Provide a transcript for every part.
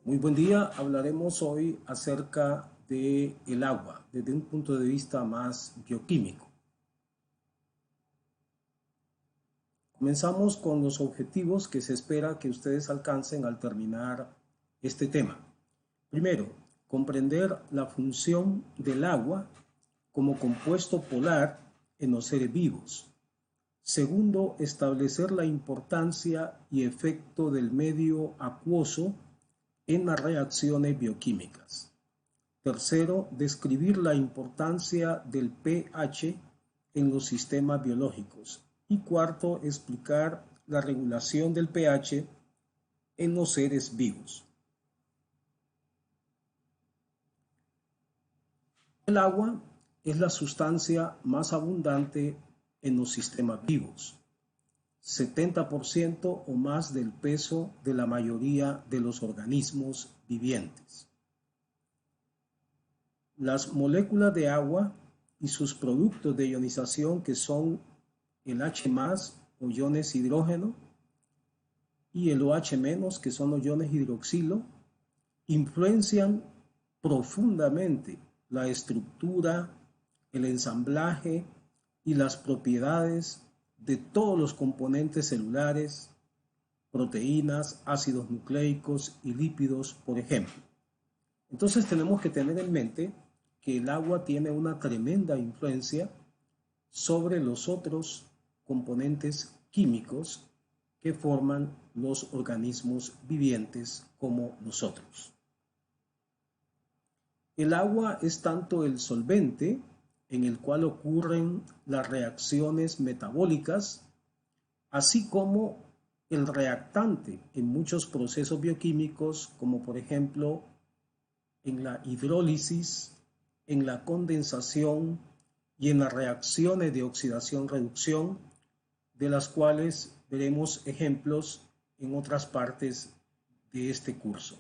Muy buen día, hablaremos hoy acerca de el agua desde un punto de vista más bioquímico. Comenzamos con los objetivos que se espera que ustedes alcancen al terminar este tema. Primero, comprender la función del agua como compuesto polar en los seres vivos. Segundo, establecer la importancia y efecto del medio acuoso en las reacciones bioquímicas. Tercero, describir la importancia del pH en los sistemas biológicos. Y cuarto, explicar la regulación del pH en los seres vivos. El agua es la sustancia más abundante en los sistemas vivos. 70% o más del peso de la mayoría de los organismos vivientes. Las moléculas de agua y sus productos de ionización, que son el H+, o iones hidrógeno, y el OH-, que son los iones hidroxilo, influencian profundamente la estructura, el ensamblaje y las propiedades de todos los componentes celulares, proteínas, ácidos nucleicos y lípidos, por ejemplo. Entonces tenemos que tener en mente que el agua tiene una tremenda influencia sobre los otros componentes químicos que forman los organismos vivientes como nosotros. El agua es tanto el solvente en el cual ocurren las reacciones metabólicas, así como el reactante en muchos procesos bioquímicos, como por ejemplo en la hidrólisis, en la condensación y en las reacciones de oxidación-reducción, de las cuales veremos ejemplos en otras partes de este curso.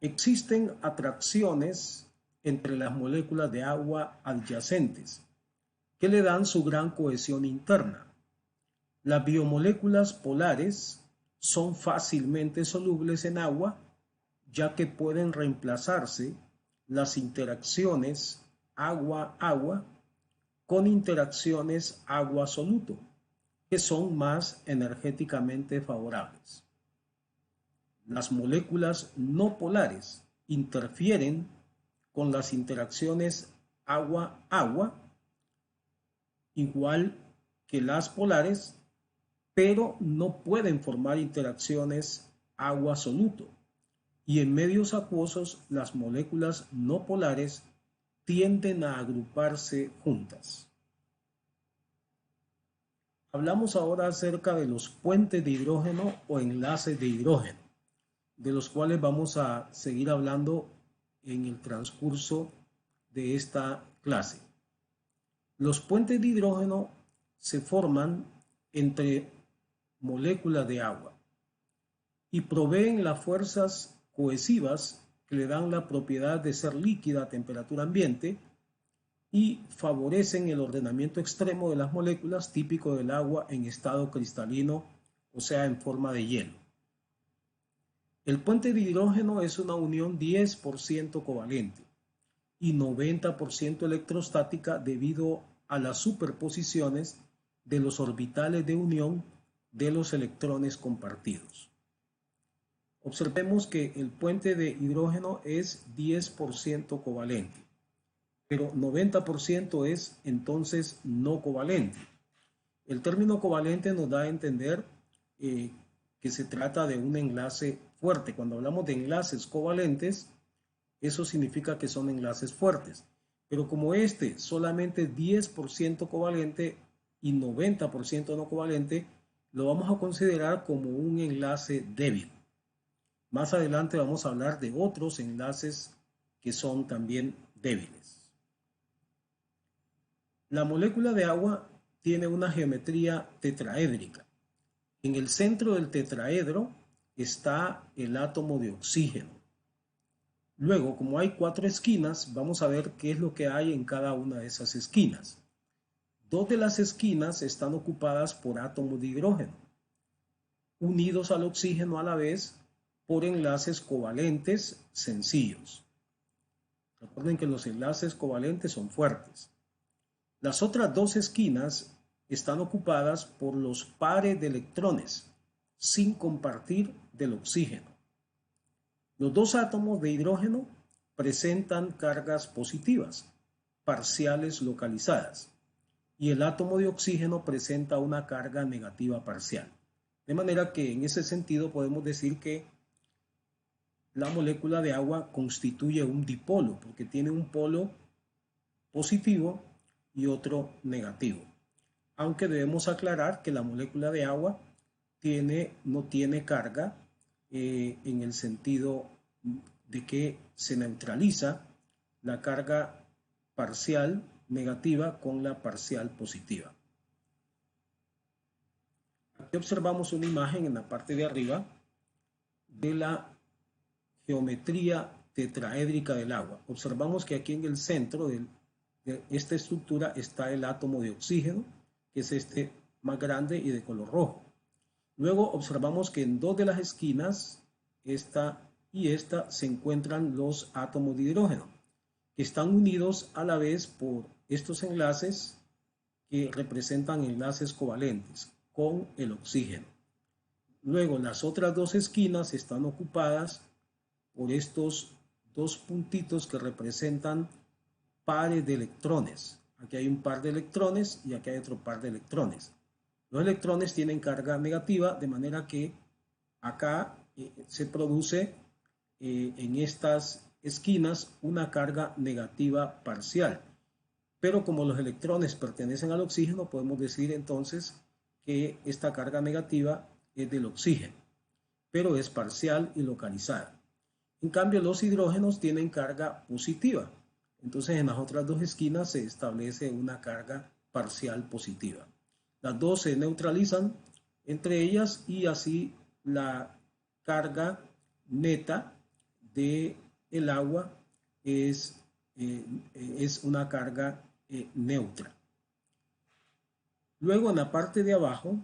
Existen atracciones entre las moléculas de agua adyacentes que le dan su gran cohesión interna. Las biomoléculas polares son fácilmente solubles en agua, ya que pueden reemplazarse las interacciones agua-agua con interacciones agua-soluto, que son más energéticamente favorables. Las moléculas no polares interfieren con las interacciones agua-agua, igual que las polares, pero no pueden formar interacciones agua-soluto. Y en medios acuosos, las moléculas no polares tienden a agruparse juntas. Hablamos ahora acerca de los puentes de hidrógeno o enlaces de hidrógeno, de los cuales vamos a seguir hablando en el transcurso de esta clase. Los puentes de hidrógeno se forman entre moléculas de agua y proveen las fuerzas cohesivas que le dan la propiedad de ser líquida a temperatura ambiente y favorecen el ordenamiento extremo de las moléculas típico del agua en estado cristalino, o sea, en forma de hielo. El puente de hidrógeno es una unión 10% covalente y 90% electrostática debido a las superposiciones de los orbitales de unión de los electrones compartidos. Observemos que el puente de hidrógeno es 10% covalente, pero 90% es entonces no covalente. El término covalente nos da a entender que se trata de un enlace fuerte. Cuando hablamos de enlaces covalentes, eso significa que son enlaces fuertes. Pero como este solamente es 10% covalente y 90% no covalente, lo vamos a considerar como un enlace débil. Más adelante vamos a hablar de otros enlaces que son también débiles. La molécula de agua tiene una geometría tetraédrica. En el centro del tetraedro está el átomo de oxígeno. Luego, como hay 4 esquinas, vamos a ver qué es lo que hay en cada una de esas esquinas. 2 de las esquinas están ocupadas por átomos de hidrógeno. unidos al oxígeno a la vez por enlaces covalentes sencillos. Recuerden que los enlaces covalentes son fuertes. Las otras dos esquinas están ocupadas por los pares de electrones sin compartir del oxígeno. Los dos átomos de hidrógeno presentan cargas positivas, parciales localizadas, y el átomo de oxígeno presenta una carga negativa parcial. De manera que en ese sentido podemos decir que la molécula de agua constituye un dipolo, porque tiene un polo positivo y otro negativo. Aunque debemos aclarar que la molécula de agua no tiene carga en el sentido de que se neutraliza la carga parcial negativa con la parcial positiva. Aquí observamos una imagen en la parte de arriba de la geometría tetraédrica del agua. Observamos que aquí en el centro de esta estructura está el átomo de oxígeno, que es este más grande y de color rojo. Luego observamos que en dos de las esquinas, esta y esta, se encuentran los átomos de hidrógeno, que están unidos a la vez por estos enlaces que representan enlaces covalentes con el oxígeno. Luego las otras dos esquinas están ocupadas por estos dos puntitos que representan pares de electrones. Aquí hay un par de electrones y aquí hay otro par de electrones. Los electrones tienen carga negativa, de manera que acá se produce en estas esquinas una carga negativa parcial. Pero como los electrones pertenecen al oxígeno, podemos decir entonces que esta carga negativa es del oxígeno, pero es parcial y localizada. En cambio, los hidrógenos tienen carga positiva. Entonces, en las otras dos esquinas se establece una carga parcial positiva. Las dos se neutralizan entre ellas y así la carga neta del agua es una carga neutra. Luego, en la parte de abajo,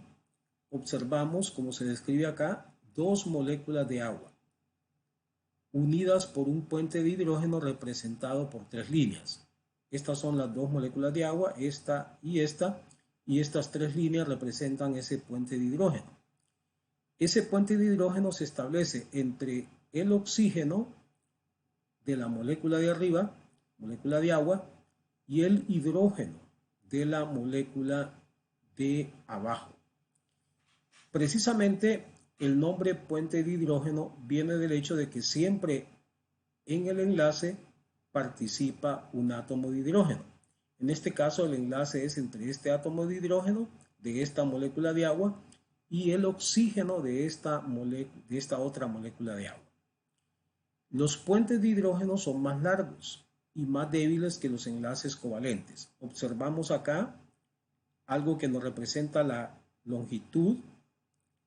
observamos, como se describe acá, dos moléculas de agua unidas por un puente de hidrógeno representado por tres líneas. Estas son las dos moléculas de agua, esta, y estas tres líneas representan ese puente de hidrógeno. Ese puente de hidrógeno se establece entre el oxígeno de la molécula de arriba, molécula de agua, y el hidrógeno de la molécula de abajo. Precisamente el nombre puente de hidrógeno viene del hecho de que siempre en el enlace participa un átomo de hidrógeno. En este caso el enlace es entre este átomo de hidrógeno de esta molécula de agua y el oxígeno de esta otra molécula de agua. Los puentes de hidrógeno son más largos y más débiles que los enlaces covalentes. Observamos acá algo que nos representa la longitud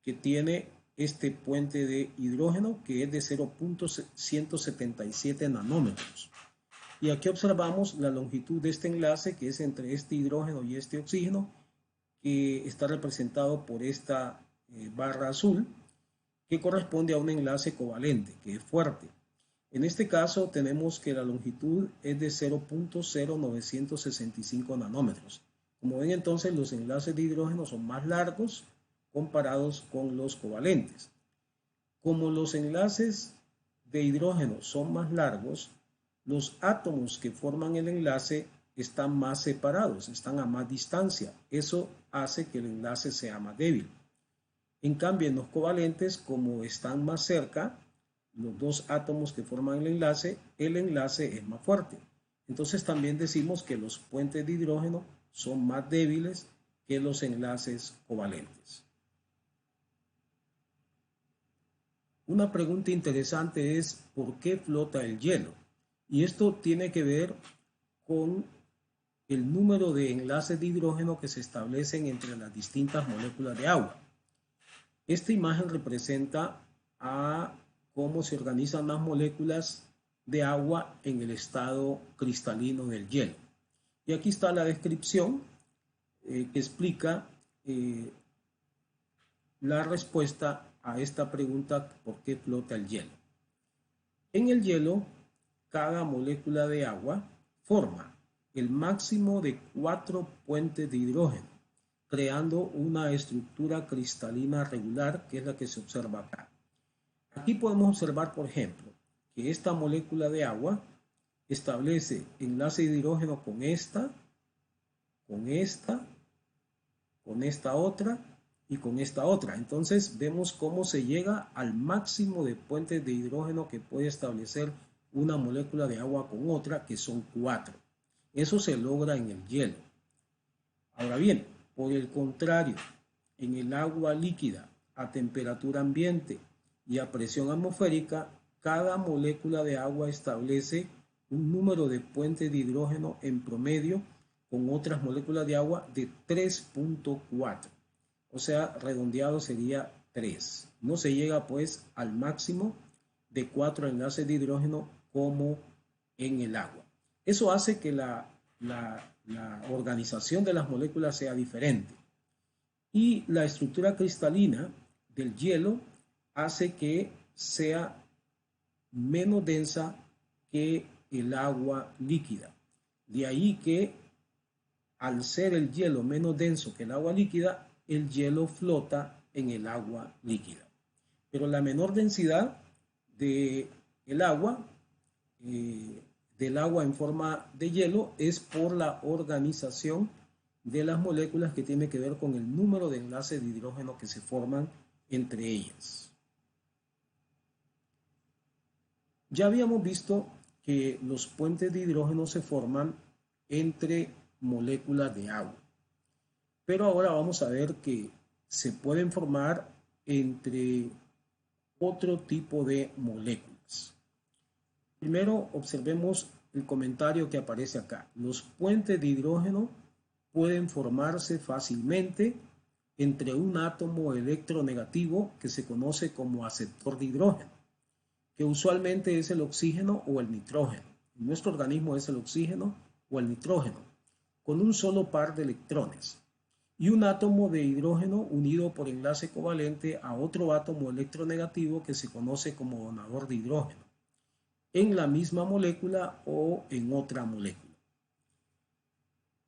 que tiene este puente de hidrógeno, que es de 0.177 nanómetros. Y aquí observamos la longitud de este enlace, que es entre este hidrógeno y este oxígeno, que está representado por esta barra azul, que corresponde a un enlace covalente, que es fuerte. En este caso tenemos que la longitud es de 0.0965 nanómetros. Como ven entonces, los enlaces de hidrógeno son más largos comparados con los covalentes. Como los enlaces de hidrógeno son más largos, los átomos que forman el enlace están más separados, están a más distancia. Eso hace que el enlace sea más débil. En cambio, en los covalentes, como están más cerca, los dos átomos que forman el enlace es más fuerte. Entonces también decimos que los puentes de hidrógeno son más débiles que los enlaces covalentes. Una pregunta interesante es ¿por qué flota el hielo? Y esto tiene que ver con el número de enlaces de hidrógeno que se establecen entre las distintas moléculas de agua. Esta imagen representa a cómo se organizan las moléculas de agua en el estado cristalino del hielo. Y aquí está la descripción que explica la respuesta a esta pregunta: ¿por qué flota el hielo? En el hielo, cada molécula de agua forma el máximo de 4 puentes de hidrógeno, creando una estructura cristalina regular, que es la que se observa acá. Aquí podemos observar, por ejemplo, que esta molécula de agua establece enlace de hidrógeno con esta, con esta, con esta otra y con esta otra. Entonces vemos cómo se llega al máximo de puentes de hidrógeno que puede establecer una molécula de agua con otra, que son 4. Eso se logra en el hielo. Ahora bien, por el contrario, en el agua líquida a temperatura ambiente y a presión atmosférica, cada molécula de agua establece un número de puentes de hidrógeno en promedio con otras moléculas de agua de 3.4. O sea, redondeado sería 3. No se llega pues al máximo de 4 enlaces de hidrógeno como en el agua. Eso hace que la organización de las moléculas sea diferente. Y la estructura cristalina del hielo hace que sea menos densa que el agua líquida. De ahí que, al ser el hielo menos denso que el agua líquida, el hielo flota en el agua líquida. Pero la menor densidad del agua en forma de hielo es por la organización de las moléculas, que tiene que ver con el número de enlaces de hidrógeno que se forman entre ellas. Ya habíamos visto que los puentes de hidrógeno se forman entre moléculas de agua, pero ahora vamos a ver que se pueden formar entre otro tipo de moléculas. Primero observemos el comentario que aparece acá. Los puentes de hidrógeno pueden formarse fácilmente entre un átomo electronegativo que se conoce como aceptor de hidrógeno, que usualmente es el oxígeno o el nitrógeno. En nuestro organismo es el oxígeno o el nitrógeno, con un solo par de electrones, y un átomo de hidrógeno unido por enlace covalente a otro átomo electronegativo que se conoce como donador de hidrógeno, en la misma molécula o en otra molécula.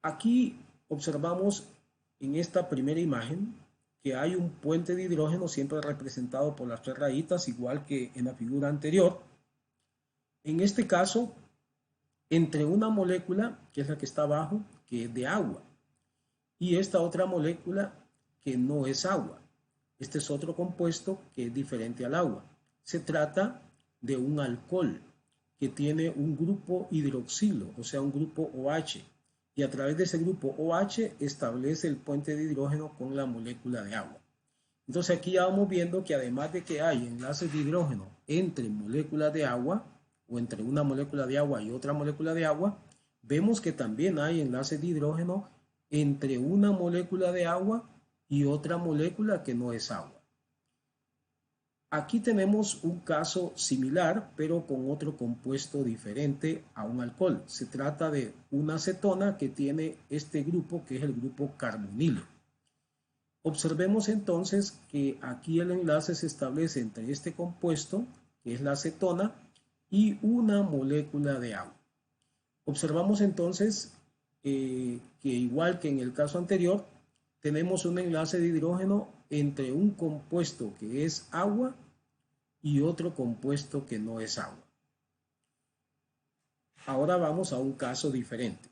Aquí observamos en esta primera imagen que hay un puente de hidrógeno, siempre representado por las 3 rayitas, igual que en la figura anterior. En este caso, entre una molécula, que es la que está abajo, que es de agua, y esta otra molécula que no es agua. Este es otro compuesto que es diferente al agua. Se trata de un alcohol que tiene un grupo hidroxilo, o sea, un grupo OH, y a través de ese grupo OH establece el puente de hidrógeno con la molécula de agua. Entonces aquí ya vamos viendo que, además de que hay enlaces de hidrógeno entre moléculas de agua, o entre una molécula de agua y otra molécula de agua, vemos que también hay enlaces de hidrógeno entre una molécula de agua y otra molécula que no es agua. Aquí tenemos un caso similar, pero con otro compuesto diferente a un alcohol. Se trata de una acetona que tiene este grupo, que es el grupo carbonilo. Observemos entonces que aquí el enlace se establece entre este compuesto, que es la acetona, y una molécula de agua. Observamos entonces que, igual que en el caso anterior, tenemos un enlace de hidrógeno entre un compuesto que es agua y otro compuesto que no es agua. Ahora vamos a un caso diferente.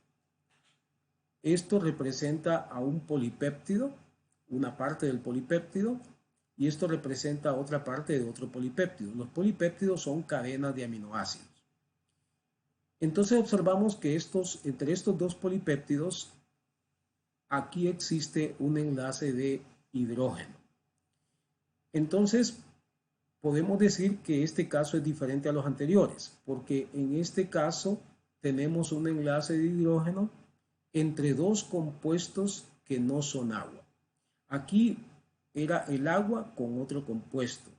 Esto representa a un polipéptido, una parte del polipéptido, y esto representa otra parte de otro polipéptido. Los polipéptidos son cadenas de aminoácidos. Entonces observamos que entre estos dos polipéptidos, aquí existe un enlace de hidrógeno. Entonces podemos decir que este caso es diferente a los anteriores, porque en este caso tenemos un enlace de hidrógeno entre dos compuestos que no son agua. Aquí era el agua con otro compuesto,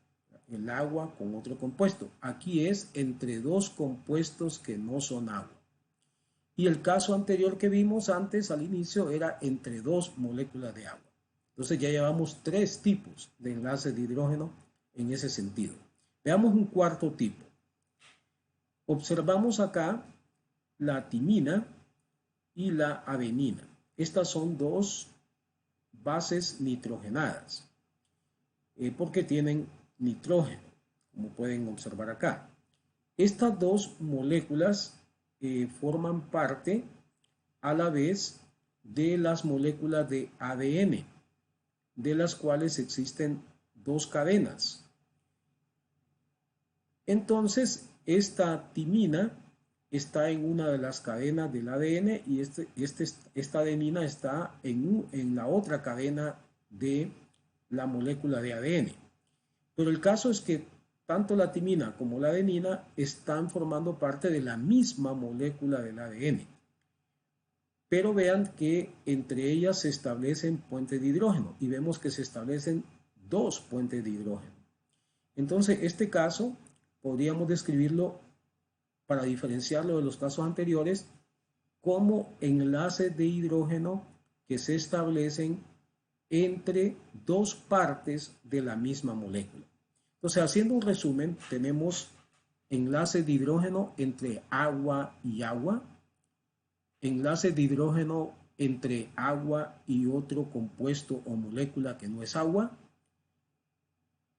el agua con otro compuesto. Aquí es entre dos compuestos que no son agua. Y el caso anterior que vimos antes, al inicio, era entre dos moléculas de agua. Entonces ya llevamos 3 tipos de enlaces de hidrógeno en ese sentido. Veamos un cuarto tipo. Observamos acá la timina y la adenina. Estas son 2 bases nitrogenadas porque tienen nitrógeno, como pueden observar acá. Estas 2 moléculas forman parte a la vez de las moléculas de ADN, de las cuales existen 2 cadenas. Entonces, esta timina está en una de las cadenas del ADN y esta adenina está en la otra cadena de la molécula de ADN. Pero el caso es que tanto la timina como la adenina están formando parte de la misma molécula del ADN. Pero vean que entre ellas se establecen puentes de hidrógeno y vemos que se establecen 2 puentes de hidrógeno. Entonces, este caso podríamos describirlo, para diferenciarlo de los casos anteriores, como enlaces de hidrógeno que se establecen entre 2 partes de la misma molécula. Entonces, haciendo un resumen, tenemos enlaces de hidrógeno entre agua y agua, enlaces de hidrógeno entre agua y otro compuesto o molécula que no es agua.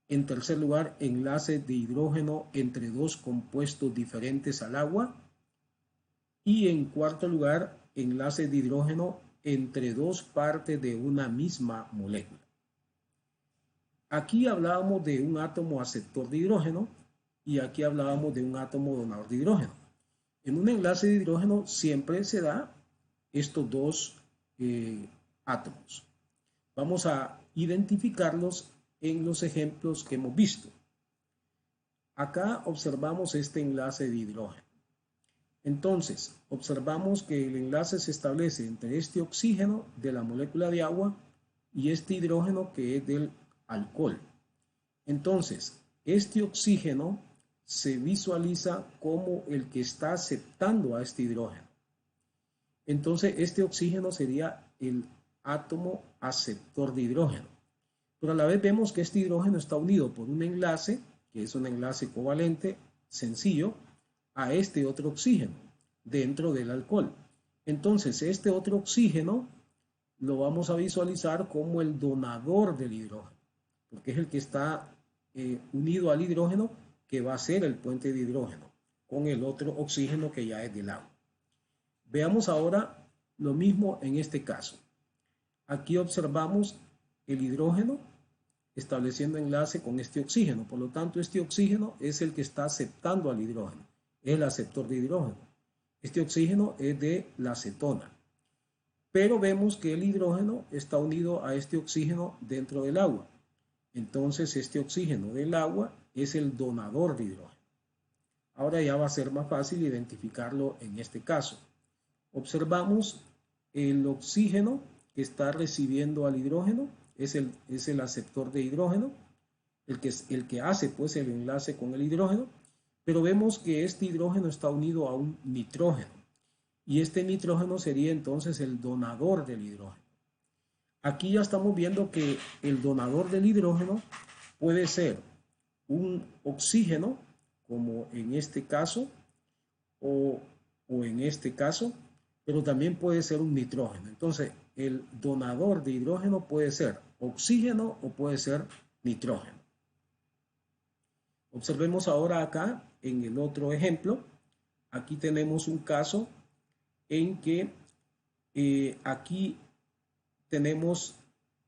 En tercer lugar, enlaces de hidrógeno entre 2 compuestos diferentes al agua. Y en cuarto lugar, enlaces de hidrógeno entre 2 partes de una misma molécula. Aquí hablábamos de un átomo aceptor de hidrógeno y aquí hablábamos de un átomo donador de hidrógeno. En un enlace de hidrógeno siempre se da estos 2 átomos. Vamos a identificarlos en los ejemplos que hemos visto. Acá observamos este enlace de hidrógeno. Entonces, observamos que el enlace se establece entre este oxígeno de la molécula de agua y este hidrógeno que es del alcohol. Entonces, este oxígeno se visualiza como el que está aceptando a este hidrógeno. Entonces, este oxígeno sería el átomo aceptor de hidrógeno. Pero a la vez vemos que este hidrógeno está unido por un enlace, que es un enlace covalente sencillo, a este otro oxígeno dentro del alcohol. Entonces, este otro oxígeno lo vamos a visualizar como el donador del hidrógeno, porque es el que está unido al hidrógeno, que va a ser el puente de hidrógeno con el otro oxígeno que ya es del agua. Veamos ahora lo mismo en este caso. Aquí observamos el hidrógeno estableciendo enlace con este oxígeno. Por lo tanto, este oxígeno es el que está aceptando al hidrógeno, es el aceptor de hidrógeno. Este oxígeno es de la acetona. Pero vemos que el hidrógeno está unido a este oxígeno dentro del agua. Entonces, este oxígeno del agua es el donador de hidrógeno. Ahora ya va a ser más fácil identificarlo en este caso. Observamos el oxígeno que está recibiendo al hidrógeno, es el aceptor de hidrógeno, el que hace pues el enlace con el hidrógeno, pero vemos que este hidrógeno está unido a un nitrógeno y este nitrógeno sería entonces el donador del hidrógeno. Aquí ya estamos viendo que el donador del hidrógeno puede ser un oxígeno, como en este caso, o en este caso, pero también puede ser un nitrógeno. Entonces, el donador de hidrógeno puede ser oxígeno o puede ser nitrógeno. Observemos ahora acá en el otro ejemplo. Aquí tenemos un caso en que aquí tenemos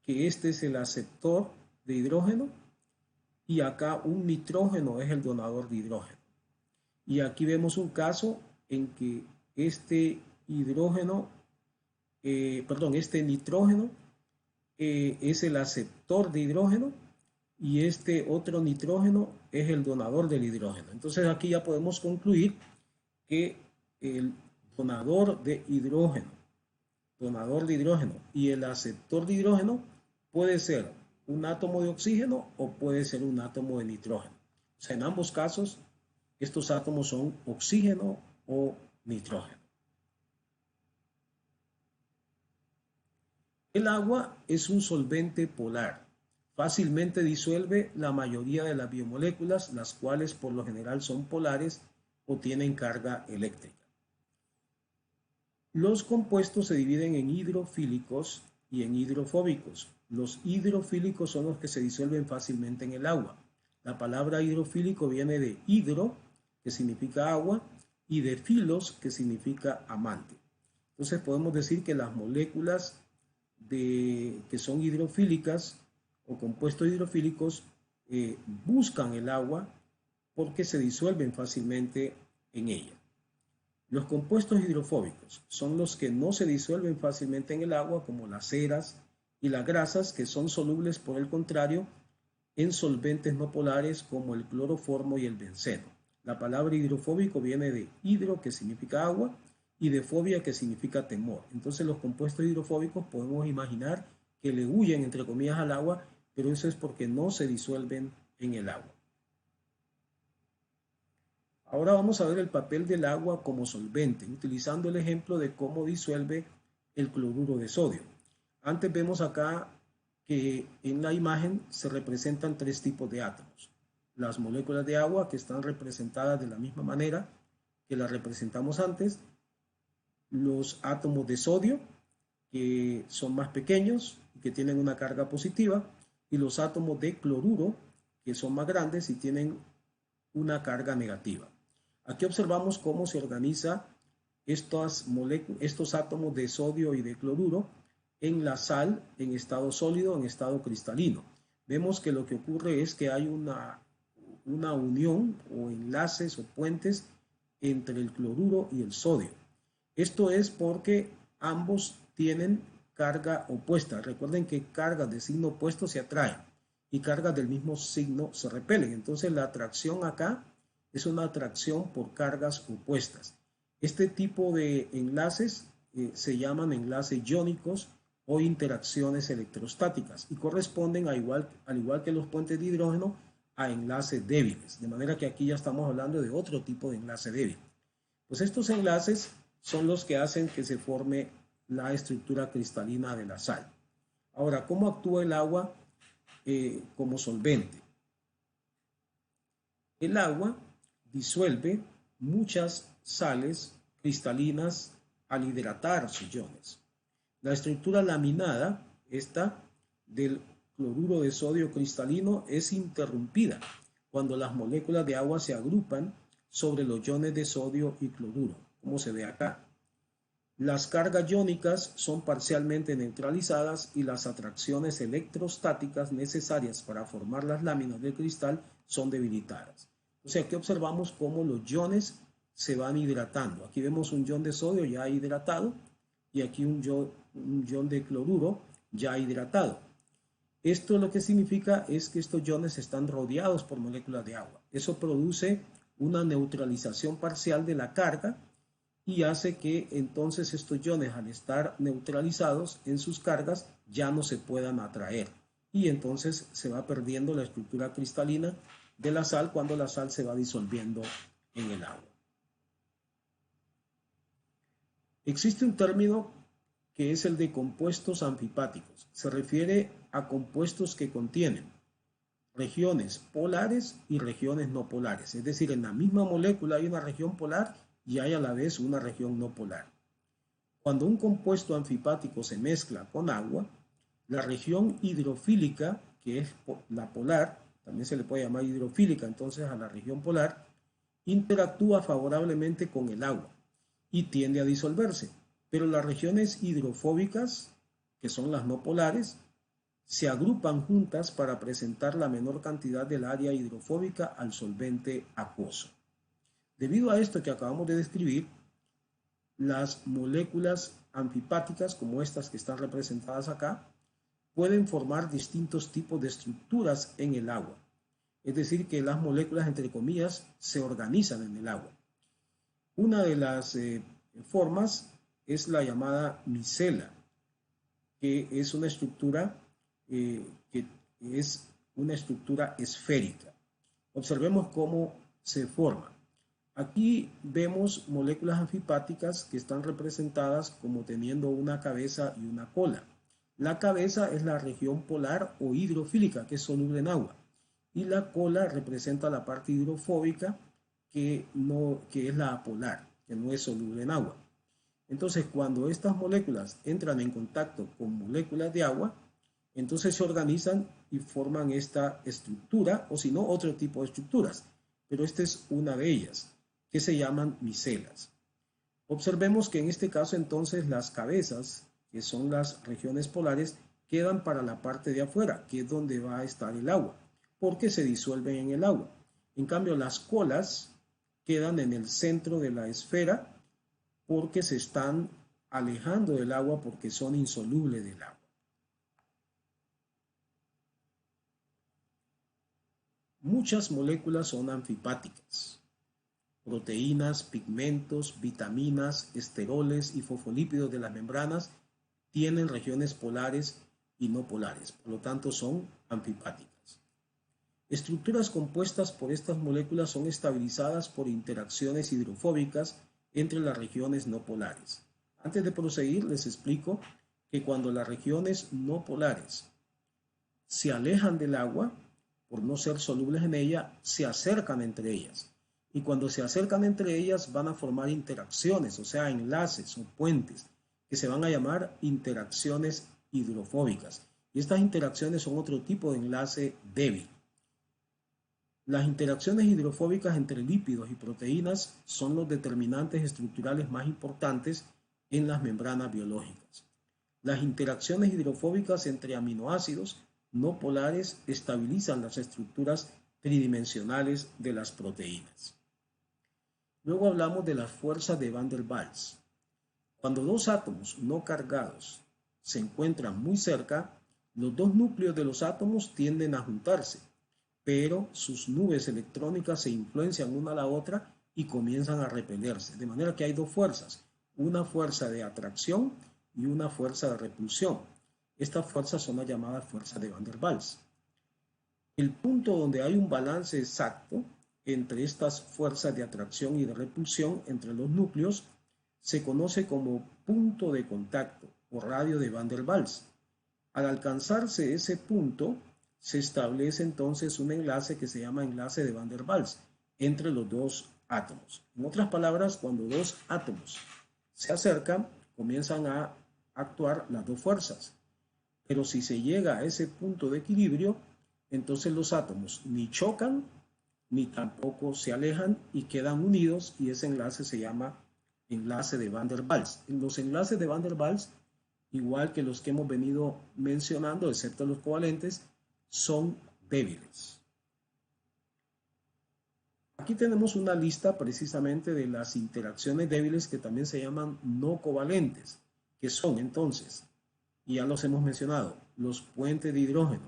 que este es el aceptor de hidrógeno y acá un nitrógeno es el donador de hidrógeno. Y aquí vemos un caso en que este nitrógeno es el aceptor de hidrógeno y este otro nitrógeno es el donador del hidrógeno. Entonces aquí ya podemos concluir que el donador de hidrógeno y el aceptor de hidrógeno puede ser un átomo de oxígeno o puede ser un átomo de nitrógeno. O sea, en ambos casos, estos átomos son oxígeno o nitrógeno. El agua es un solvente polar. Fácilmente disuelve la mayoría de las biomoléculas, las cuales por lo general son polares o tienen carga eléctrica. Los compuestos se dividen en hidrofílicos y en hidrofóbicos. Los hidrofílicos son los que se disuelven fácilmente en el agua. La palabra hidrofílico viene de hidro, que significa agua, y de filos, que significa amante. Entonces podemos decir que las moléculas que son hidrofílicas o compuestos hidrofílicos buscan el agua porque se disuelven fácilmente en ella. Los compuestos hidrofóbicos son los que no se disuelven fácilmente en el agua, como las ceras y las grasas, que son solubles, por el contrario, en solventes no polares como el cloroformo y el benceno. La palabra hidrofóbico viene de hidro, que significa agua, y de fobia, que significa temor. Entonces los compuestos hidrofóbicos podemos imaginar que le huyen, entre comillas, al agua, pero eso es porque no se disuelven en el agua. Ahora vamos a ver el papel del agua como solvente, utilizando el ejemplo de cómo disuelve el cloruro de sodio. Antes vemos acá que en la imagen se representan tres tipos de átomos. Las moléculas de agua, que están representadas de la misma manera que las representamos antes. Los átomos de sodio, que son más pequeños y que tienen una carga positiva. Y los átomos de cloruro, que son más grandes y tienen una carga negativa. Aquí observamos cómo se organiza estos átomos de sodio y de cloruro en la sal en estado sólido, en estado cristalino. Vemos que lo que ocurre es que hay una unión o enlaces o puentes entre el cloruro y el sodio. Esto es porque ambos tienen carga opuesta. Recuerden que cargas de signo opuesto se atraen y cargas del mismo signo se repelen. Entonces la atracción acá es una atracción por cargas opuestas. Este tipo de enlaces se llaman enlaces iónicos o interacciones electrostáticas y corresponden, al igual que los puentes de hidrógeno, a enlaces débiles. De manera que aquí ya estamos hablando de otro tipo de enlace débil. Pues estos enlaces son los que hacen que se forme la estructura cristalina de la sal. Ahora, ¿cómo actúa el agua como solvente? El agua disuelve muchas sales cristalinas al hidratar sus iones. La estructura laminada, esta del cloruro de sodio cristalino, es interrumpida cuando las moléculas de agua se agrupan sobre los iones de sodio y cloruro, como se ve acá. Las cargas iónicas son parcialmente neutralizadas y las atracciones electrostáticas necesarias para formar las láminas del cristal son debilitadas. O sea, aquí observamos cómo los iones se van hidratando. Aquí vemos un ion de sodio ya hidratado y aquí un ion de cloruro ya hidratado. Esto lo que significa es que estos iones están rodeados por moléculas de agua. Eso produce una neutralización parcial de la carga y hace que entonces estos iones, al estar neutralizados en sus cargas, ya no se puedan atraer. Y entonces se va perdiendo la estructura cristalina de la sal cuando la sal se va disolviendo en el agua. Existe un término que es el de compuestos anfipáticos. Se refiere a compuestos que contienen regiones polares y regiones no polares. Es decir, en la misma molécula hay una región polar y hay a la vez una región no polar. Cuando un compuesto anfipático se mezcla con agua, la región hidrofílica, que es la polar, también se le puede llamar hidrofílica entonces a la región polar, interactúa favorablemente con el agua y tiende a disolverse. Pero las regiones hidrofóbicas, que son las no polares, se agrupan juntas para presentar la menor cantidad del área hidrofóbica al solvente acuoso. Debido a esto que acabamos de describir, las moléculas anfipáticas, como estas que están representadas acá, pueden formar distintos tipos de estructuras en el agua. Es decir, que las moléculas, entre comillas, se organizan en el agua. Una de las formas es la llamada micela, que es una estructura esférica. Observemos cómo se forma. Aquí vemos moléculas anfipáticas que están representadas como teniendo una cabeza y una cola. La cabeza es la región polar o hidrofílica, que es soluble en agua. Y la cola representa la parte hidrofóbica, que es la apolar, que no es soluble en agua. Entonces, cuando estas moléculas entran en contacto con moléculas de agua, entonces se organizan y forman esta estructura, o si no, otro tipo de estructuras. Pero esta es una de ellas, que se llaman micelas. Observemos que en este caso entonces las cabezas, que son las regiones polares, quedan para la parte de afuera, que es donde va a estar el agua, porque se disuelven en el agua. En cambio, las colas quedan en el centro de la esfera, porque se están alejando del agua porque son insolubles del agua. Muchas moléculas son anfipáticas. Proteínas, pigmentos, vitaminas, esteroles y fosfolípidos de las membranas tienen regiones polares y no polares, por lo tanto son anfipáticas. Estructuras compuestas por estas moléculas son estabilizadas por interacciones hidrofóbicas entre las regiones no polares. Antes de proseguir, les explico que cuando las regiones no polares se alejan del agua, por no ser solubles en ella, se acercan entre ellas. Y cuando se acercan entre ellas van a formar interacciones, o sea, enlaces o puentes, que se van a llamar interacciones hidrofóbicas. Y estas interacciones son otro tipo de enlace débil. Las interacciones hidrofóbicas entre lípidos y proteínas son los determinantes estructurales más importantes en las membranas biológicas. Las interacciones hidrofóbicas entre aminoácidos no polares estabilizan las estructuras tridimensionales de las proteínas. Luego hablamos de las fuerzas de Van der Waals. Cuando dos átomos no cargados se encuentran muy cerca, los dos núcleos de los átomos tienden a juntarse, pero sus nubes electrónicas se influencian una a la otra y comienzan a repelerse. De manera que hay dos fuerzas, una fuerza de atracción y una fuerza de repulsión. Estas fuerzas son las llamadas fuerzas de Van der Waals. El punto donde hay un balance exacto entre estas fuerzas de atracción y de repulsión entre los núcleos se conoce como punto de contacto o radio de Van der Waals. Al alcanzarse ese punto, se establece entonces un enlace que se llama enlace de Van der Waals entre los dos átomos. En otras palabras, cuando dos átomos se acercan, comienzan a actuar las dos fuerzas. Pero si se llega a ese punto de equilibrio, entonces los átomos ni chocan ni tampoco se alejan y quedan unidos, y ese enlace se llama enlace de Van der Waals. Los enlaces de Van der Waals, igual que los que hemos venido mencionando, excepto los covalentes, son débiles. Aquí tenemos una lista precisamente de las interacciones débiles que también se llaman no covalentes, que son entonces, y ya los hemos mencionado, los puentes de hidrógeno,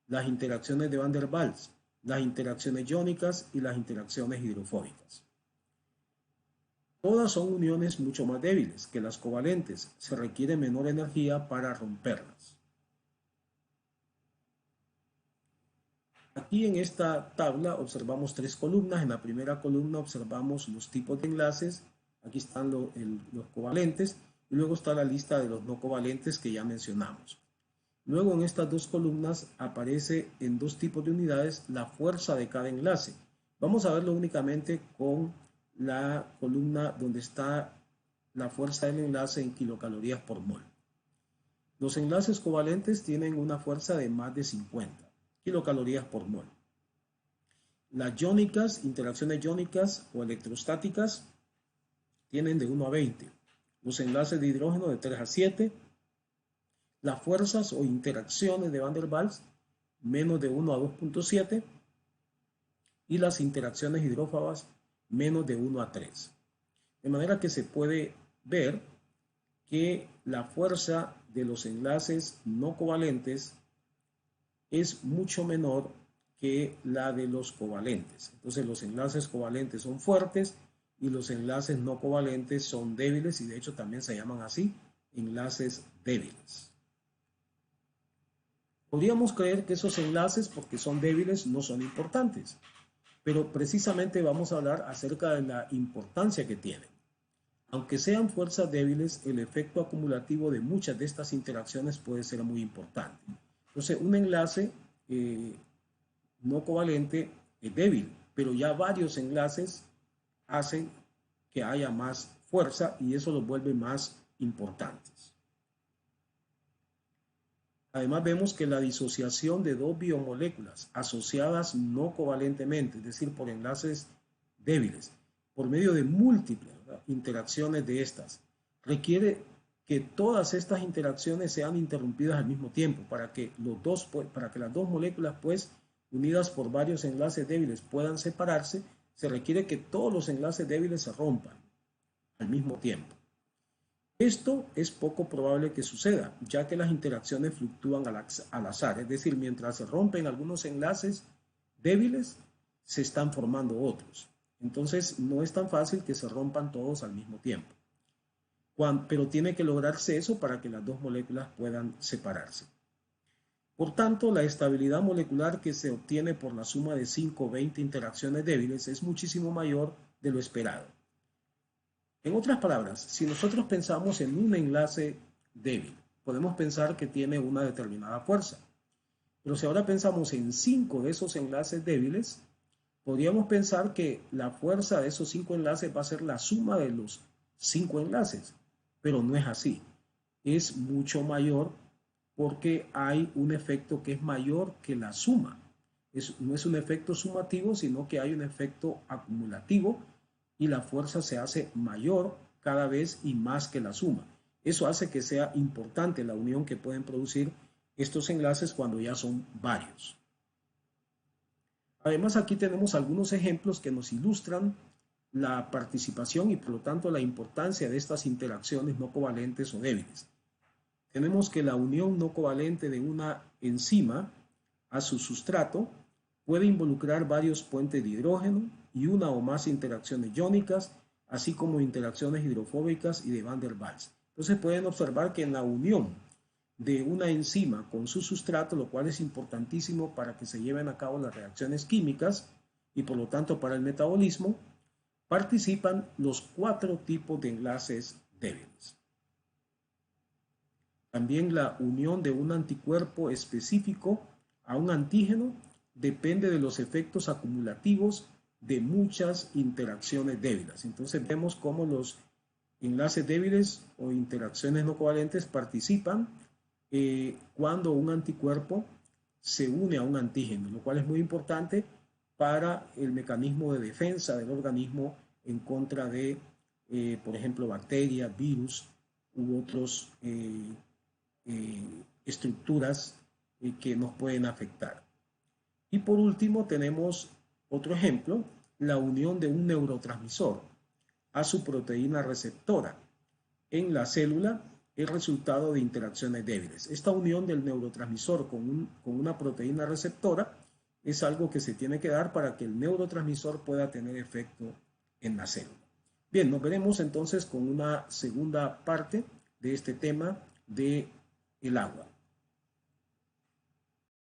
las interacciones de Van der Waals, las interacciones iónicas y las interacciones hidrofóbicas. Todas son uniones mucho más débiles que las covalentes, se requiere menor energía para romperlas. Aquí en esta tabla observamos tres columnas. En la primera columna observamos los tipos de enlaces, aquí están los covalentes, y luego está la lista de los no covalentes que ya mencionamos. Luego en estas dos columnas aparece en dos tipos de unidades la fuerza de cada enlace. Vamos a verlo únicamente con la columna donde está la fuerza del enlace en kilocalorías por mol. Los enlaces covalentes tienen una fuerza de más de 50 kilocalorías por mol. Las iónicas, interacciones iónicas o electrostáticas, tienen de 1 a 20. Los enlaces de hidrógeno de 3 a 7. Las fuerzas o interacciones de Van der Waals, menos de 1 a 2.7. Y las interacciones hidrófobas, menos de 1 a 3. De manera que se puede ver que la fuerza de los enlaces no covalentes es mucho menor que la de los covalentes. Entonces los enlaces covalentes son fuertes y los enlaces no covalentes son débiles, y de hecho también se llaman así, enlaces débiles. Podríamos creer que esos enlaces, porque son débiles, no son importantes, pero precisamente vamos a hablar acerca de la importancia que tienen. Aunque sean fuerzas débiles, el efecto acumulativo de muchas de estas interacciones puede ser muy importante. Entonces, un enlace no covalente es débil, pero ya varios enlaces hacen que haya más fuerza y eso los vuelve más importantes. Además vemos que la disociación de dos biomoléculas asociadas no covalentemente, es decir, por enlaces débiles, por medio de múltiples interacciones de estas, requiere que todas estas interacciones sean interrumpidas al mismo tiempo para que las dos moléculas pues unidas por varios enlaces débiles puedan separarse. Se requiere que todos los enlaces débiles se rompan al mismo tiempo. Esto es poco probable que suceda, ya que las interacciones fluctúan al azar, es decir, mientras se rompen algunos enlaces débiles, se están formando otros. Entonces, no es tan fácil que se rompan todos al mismo tiempo. Pero tiene que lograrse eso para que las dos moléculas puedan separarse. Por tanto, la estabilidad molecular que se obtiene por la suma de 5 o 20 interacciones débiles es muchísimo mayor de lo esperado. En otras palabras, si nosotros pensamos en un enlace débil, podemos pensar que tiene una determinada fuerza. Pero si ahora pensamos en 5 de esos enlaces débiles, podríamos pensar que la fuerza de esos 5 enlaces va a ser la suma de los 5 enlaces. Pero no es así. Es mucho mayor porque hay un efecto que es mayor que la suma. No es un efecto sumativo, sino que hay un efecto acumulativo y la fuerza se hace mayor cada vez y más que la suma. Eso hace que sea importante la unión que pueden producir estos enlaces cuando ya son varios. Además, aquí tenemos algunos ejemplos que nos ilustran la participación y por lo tanto la importancia de estas interacciones no covalentes o débiles. Tenemos que la unión no covalente de una enzima a su sustrato puede involucrar varios puentes de hidrógeno y una o más interacciones iónicas, así como interacciones hidrofóbicas y de Van der Waals. Entonces pueden observar que en la unión de una enzima con su sustrato, lo cual es importantísimo para que se lleven a cabo las reacciones químicas y por lo tanto para el metabolismo, participan los 4 tipos de enlaces débiles. También la unión de un anticuerpo específico a un antígeno depende de los efectos acumulativos de muchas interacciones débiles. Entonces vemos cómo los enlaces débiles o interacciones no covalentes participan cuando un anticuerpo se une a un antígeno, lo cual es muy importante para el mecanismo de defensa del organismo en contra de, por ejemplo, bacterias, virus u otros estructuras que nos pueden afectar. Y por último tenemos otro ejemplo, la unión de un neurotransmisor a su proteína receptora en la célula, el resultado de interacciones débiles. Esta unión del neurotransmisor con una proteína receptora es algo que se tiene que dar para que el neurotransmisor pueda tener efecto en la célula. Bien, nos veremos entonces con una segunda parte de este tema del agua.